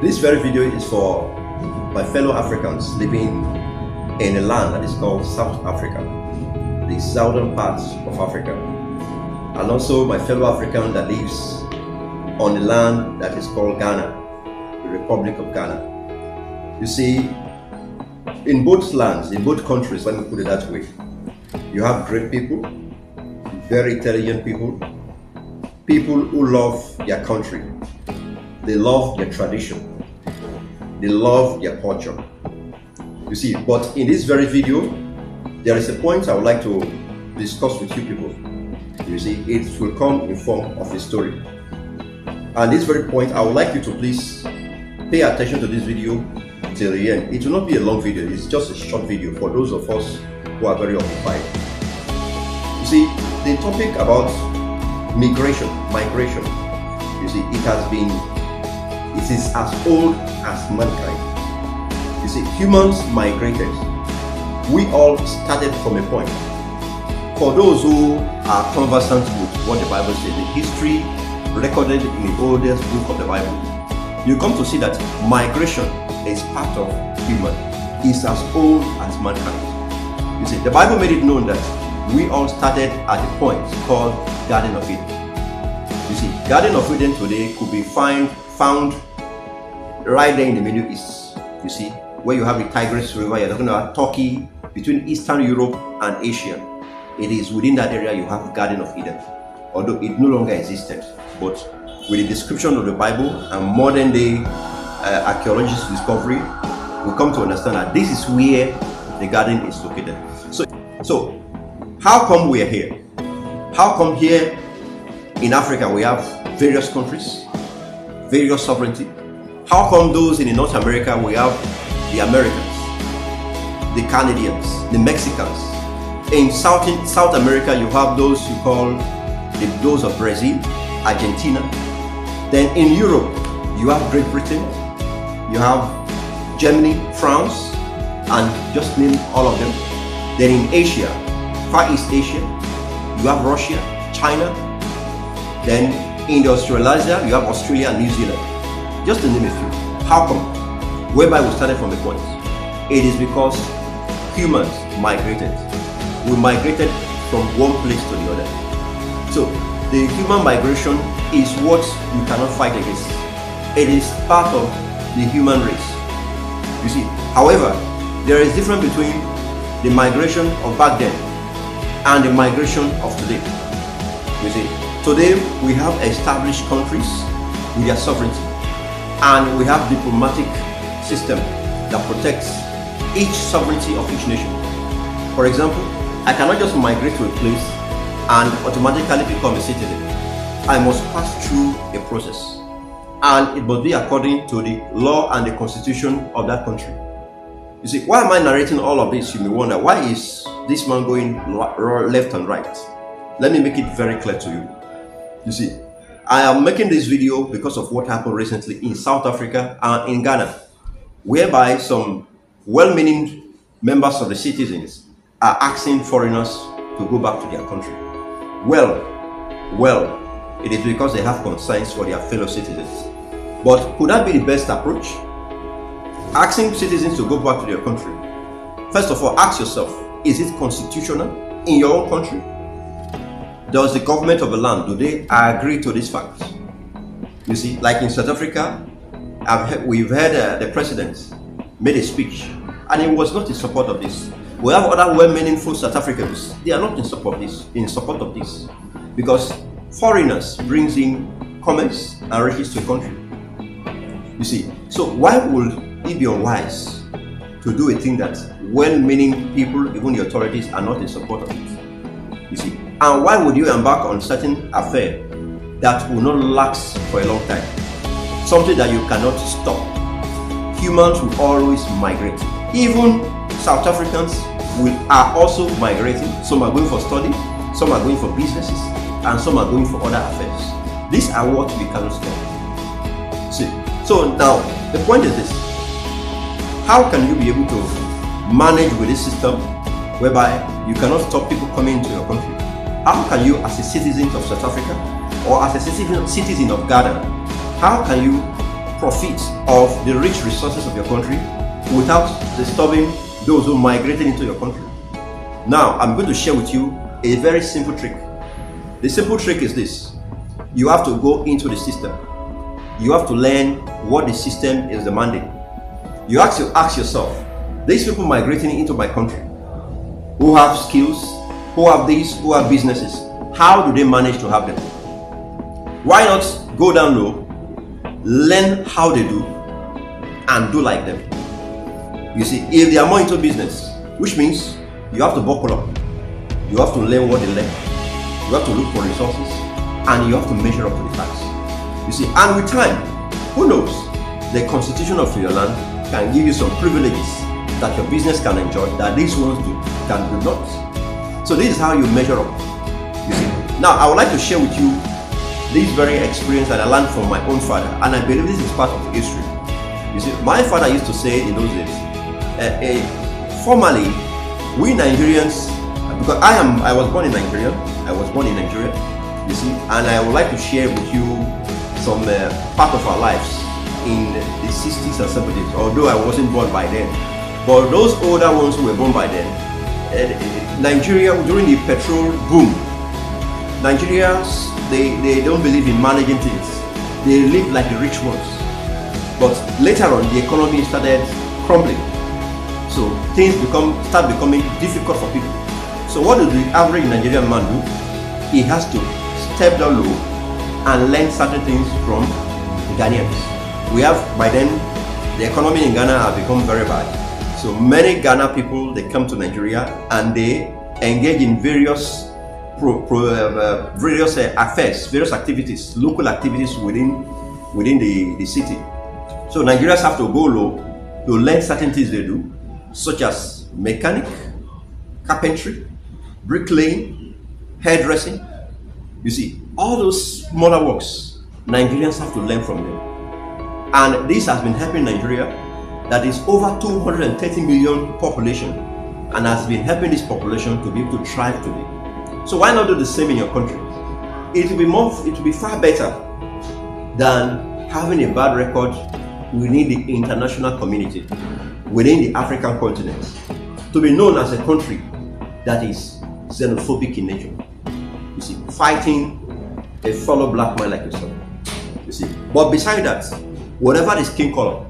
This very video is for my fellow Africans living in a land that is called South Africa, the southern parts of Africa, and also my fellow African that lives on the land that is called Ghana, the Republic of Ghana. You see, in both lands, in both countries, let me put it that way, you have great people, very intelligent people, people who love their country, they love their tradition, they love their culture. You see, but in this very video, there is a point I would like to discuss with you people. You see, it will come in form of a story. And this very point, I would like you to please pay attention to this video till the end. It will not be a long video, it's just a short video for those of us who are very occupied. You see, the topic about migration, you see, it is as old as mankind. You see, humans migrated. We all started from a point. For those who are conversant with what the Bible says, the history recorded in the oldest book of the Bible, you come to see that migration is part of human. It's as old as mankind. You see, the Bible made it known that we all started at a point called Garden of Eden. You see, Garden of Eden today could be found right there in the Middle East. You see, where you have the Tigris River, you're talking about Turkey, between Eastern Europe and Asia. It is within that area you have Garden of Eden, although it no longer existed. But with the description of the Bible and modern day archaeologists' discovery, we come to understand that this is where the garden is located. So how come we are here? How come here in Africa we have various countries, various sovereignty? How come those in North America we have the Americans, the Canadians, the Mexicans? In South America you have those you call those of Brazil, Argentina. Then in Europe you have Great Britain, you have Germany, France, and just name all of them. Then in Asia, Far East Asia, you have Russia, China. Then in Australasia, you have Australia and New Zealand. Just to name a few. How come? Whereby we started from the point. It is because humans migrated. We migrated from one place to the other. So the human migration is what you cannot fight against. It is part of the human race. You see, however, there is difference between the migration of back then and the migration of today. You see, today we have established countries with their sovereignty, and we have diplomatic system that protects each sovereignty of each nation. For example, I cannot just migrate to a place and automatically become a citizen. I must pass through a process, and it must be according to the law and the constitution of that country. You see, why am I narrating all of this? You may wonder, why is this man going left and right? Let me make it very clear to you. You see, I am making this video because of what happened recently in South Africa and in Ghana, whereby some well-meaning members of the citizens are asking foreigners to go back to their country. Well, it is because they have concerns for their fellow citizens. But could that be the best approach? Asking citizens to go back to their country. First of all, ask yourself, is it constitutional in your own country? Does the government of the land, do they agree to these facts? You see, like in South Africa, we've heard the president made a speech, and he was not in support of this. We have other well-meaningful South Africans, they are not in support of this, because foreigners brings in commerce and riches to a country. You see, so why would it be unwise to do a thing that well-meaning people, even the authorities, are not in support of it? You see, and why would you embark on certain affair that will not last for a long time? Something that you cannot stop. Humans will always migrate. Even South Africans are also migrating. Some are going for study, some are going for businesses, and some are going for other affairs. These are what we cannot stop. See, so now the point is this: how can you be able to manage with this system whereby you cannot stop people coming into your country? How can you, as a citizen of South Africa or as a citizen of Ghana, how can you profit of the rich resources of your country without disturbing those who migrated into your country. Now, I'm going to share with you a very simple trick. The simple trick is this. You have to go into the system. You have to learn what the system is demanding. You have to ask yourself, these people migrating into my country, who have skills, who have these, who have businesses, how do they manage to have them? Why not go down low, learn how they do, and do like them? You see, if they are more into business, which means you have to buckle up, you have to learn what they learn, you have to look for resources, and you have to measure up to the facts. You see, and with time, who knows, the constitution of your land can give you some privileges that your business can enjoy that these ones can do not. So this is how you measure up. You see. Now I would like to share with you this very experience that I learned from my own father, and I believe this is part of history. You see, my father used to say in those days, formerly we Nigerians, because I was born in Nigeria, you see, and I would like to share with you some part of our lives in the 60s and 70s, although I wasn't born by then. But those older ones who were born by then, Nigeria, during the petrol boom, Nigerians, they don't believe in managing things. They live like the rich ones. But later on, the economy started crumbling. So things start becoming difficult for people. So what does the average Nigerian man do? He has to step down low and learn certain things from Ghanaians. We have, by then, the economy in Ghana has become very bad. So many Ghana people, they come to Nigeria and they engage in various affairs, various activities, local activities within the city. So Nigerians have to go low to learn certain things they do, such as mechanic, carpentry, bricklaying, hairdressing. You see, all those smaller works, Nigerians have to learn from them. And this has been helping Nigeria, that is over 230 million population, and has been helping this population to be able to thrive today. So why not do the same in your country? It will be far better than having a bad record within the international community, within the African continent, to be known as a country that is xenophobic in nature. You see, fighting a fellow black man like yourself. You see, but beside that, whatever the skin color,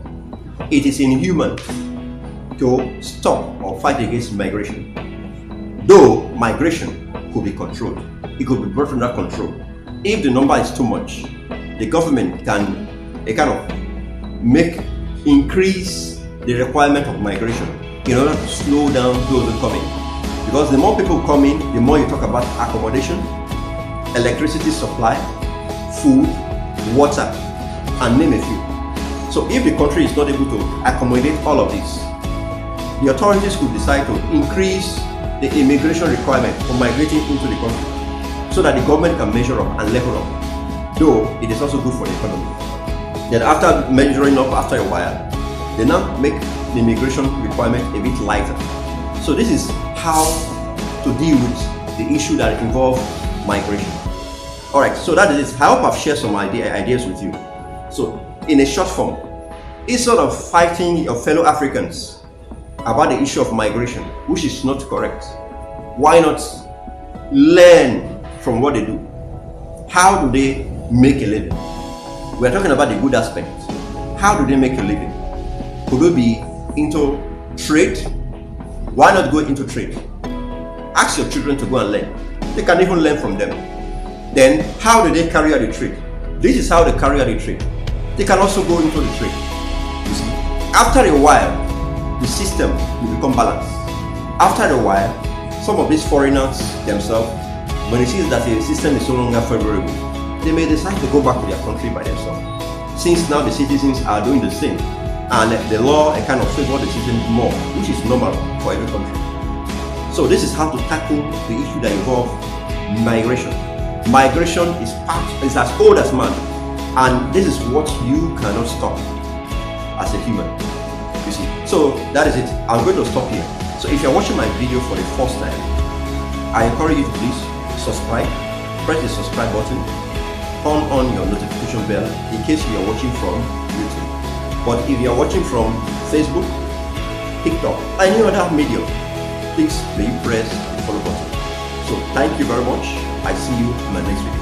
it is inhuman to stop or fight against migration. Though migration could be controlled, it could be brought under control. If the number is too much, the government can increase the requirement of migration in order to slow down those who come in. Because the more people come in, the more you talk about accommodation, electricity supply, food, water, and name a few. So if the country is not able to accommodate all of this, the authorities could decide to increase the immigration requirement for migrating into the country so that the government can measure up and level up, though it is also good for the economy. Then after measuring up after a while, they now make the immigration requirement a bit lighter. So this is how to deal with the issue that involves migration. Alright, so that is it. I hope I've shared some ideas with you. So in a short form, instead of fighting your fellow Africans about the issue of migration, which is not correct, why not learn from what they do? How do they make a living? We're talking about the good aspect. How do they make a living? Could they be into trade? Why not go into trade? Ask your children to go and learn. They can even learn from them. Then how do they carry out the trade? This is how they carry out the trade. They can also go into the trade. You see, after a while, the system will become balanced. After a while, some of these foreigners themselves, when they see that the system is no longer favorable, they may decide to go back to their country by themselves. Since now the citizens are doing the same, and the law kind of favor the citizens more, which is normal for every country. So this is how to tackle the issue that involves migration. Migration is as old as man, and this is what you cannot stop as a human. You see. So that is it. I'm going to stop here. So if you're watching my video for the first time, I encourage you to please subscribe, press the subscribe button, turn on your notification bell in case you are watching from YouTube. But if you are watching from Facebook, TikTok, any other medium, please may you press the follow button. So thank you very much. I see you in my next video.